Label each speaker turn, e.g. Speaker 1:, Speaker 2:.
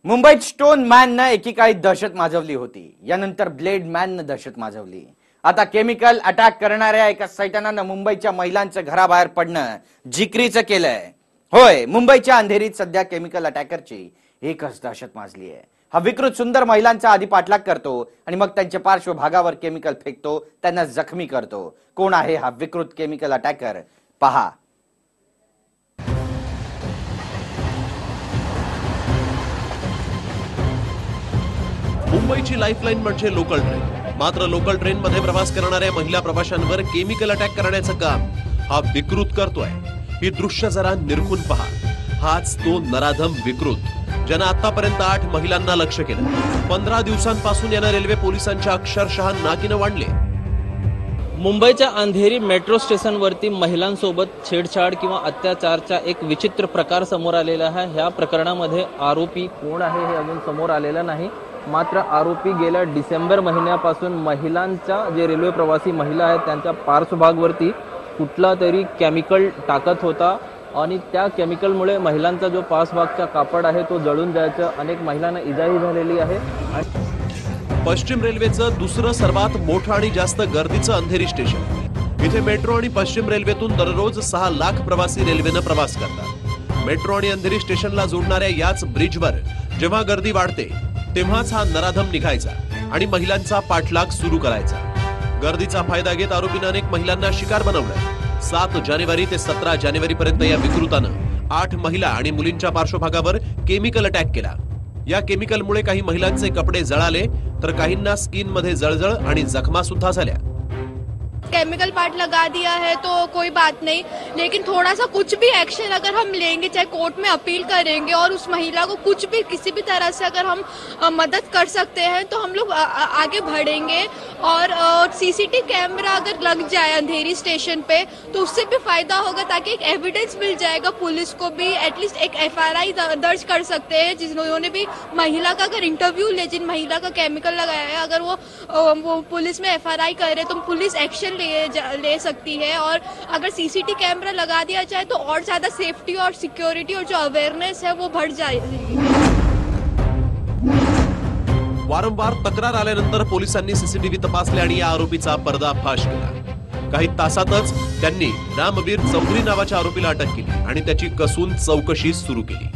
Speaker 1: मुंबईत स्टोन मॅननं एकेकाळी दहशत माजवली होती. यानंतर ब्लेड मॅननं दहशत माजवली. आता केमिकल अटॅक करणाऱ्या एका सैतानानं मुंबईच्या महिलांचं घराबाहेर पडणं जिक्रीचं केलंय. होय, मुंबईच्या अंधेरीत सध्या केमिकल अटॅकरची एकच दहशत माजली आहे. हा विकृत सुंदर महिलांचा आधी पाठलाग करतो आणि मग त्यांच्या पार्श्वभागावर केमिकल फेकतो, त्यांना जखमी करतो. कोण आहे हा विकृत केमिकल अटॅकर? पहा.
Speaker 2: मुंबईची लाईफलाईन म्हणजे लोकल ट्रेन. मात्र लोकल ट्रेन मध्ये प्रवास करणाऱ्या महिला प्रवाशांवर केमिकल अटॅक करण्याचं काम हा विकृत करतोय. ही दृश्य जरा निरखून पहा. हाच तो नराधम विकृत ज्यानं आतापर्यंत 8 महिलांना लक्ष्य केलं. 15 दिवसांपासून यानं रेल्वे पोलिसांच्या अक्षरशः नाकीनं वाढले.
Speaker 3: मुंबईच्या अंधेरी मेट्रो स्टेशनवरती महिलांसोबत छेडछाड किंवा अत्याचारचा एक विचित्र प्रकार समोर आलेला आहे. ह्या प्रकरणामध्ये आरोपी कोण आहे हे अजून समोर आलेलं नाही. मात्र आरोपी गेल्या डिसेंबर महिन्यापासून महिलांच्या जे रेल्वे प्रवासी महिला आहेत त्यांच्या पार्श्वभागावरती कुठला तरी केमिकल टाकत होता आणि त्या केमिकलमुळे महिलांचा जो पार्श्वभागचा कापड आहे तो जळून जायचा. अनेक महिलांना इजाही झालेली आहे.
Speaker 2: पश्चिम रेल्वेचं दुसरं सर्वात मोठं आणि जास्त गर्दीचं अंधेरी स्टेशन. इथे मेट्रो आणि पश्चिम रेल्वेतून दररोज 6 लाख प्रवासी रेल्वेनं प्रवास करतात. मेट्रो आणि अंधेरी स्टेशनला जोडणाऱ्या याच ब्रिजवर जेव्हा गर्दी वाढते तेव्हाच हा नराधम निघायचा आणि महिलांचा पाठलाग सुरू करायचा. गर्दीचा फायदा घेत आरोपीनं अनेक महिलांना शिकार बनवलं. 7 जानेवारी ते 17 जानेवारी पर्यंत या विकृतानं 8 महिला आणि मुलींच्या पार्श्वभागावर केमिकल अटॅक केला. या केमिकलमुळे काही महिलांचे कपडे जळाले तर काहींना स्किन मध्ये जळजळ आणि जखमा सुद्धा झाल्या.
Speaker 4: केमिकल पार्ट लगा दिया है तो कोई बात नहीं, लेकिन थोड़ा सा कुछ भी एक्शन अगर हम लेंगे, चाहे कोर्ट में अपील करेंगे और उस महिला को कुछ भी किसी भी तरह से अगर हम मदद कर सकते हैं तो हम लोग आगे बढ़ेंगे. और सीसीटीवी कैमरा अगर लग जाए अंधेरी स्टेशन पे तो उससे भी फायदा होगा, ताकि एक एविडेंस मिल जाएगा. पुलिस को भी एटलीस्ट एक FIR दर्ज कर सकते हैं जिन्होंने भी महिला का अगर इंटरव्यू ले, जिन महिला का केमिकल लगाया है, अगर वो पुलिस में FIR करे तो पुलिस एक्शन ले सकती है. और अगर सीसीटीवी कैमरा लगा दिया जाए तो और ज्यादा सेफ्टी और सिक्योरिटी और जो अवेयरनेस है वो बढ़ जाएगी.
Speaker 2: वारंवार तक्रार आल्यानंतर पोलिसांनी सीसीटीव्ही तपासले आणि या आरोपीचा पर्दाफाश केला. काही तासातच त्यांनी रामवीर चौधरी नावाच्या आरोपीला अटक केली आणि त्याची कसून चौकशी सुरू केली.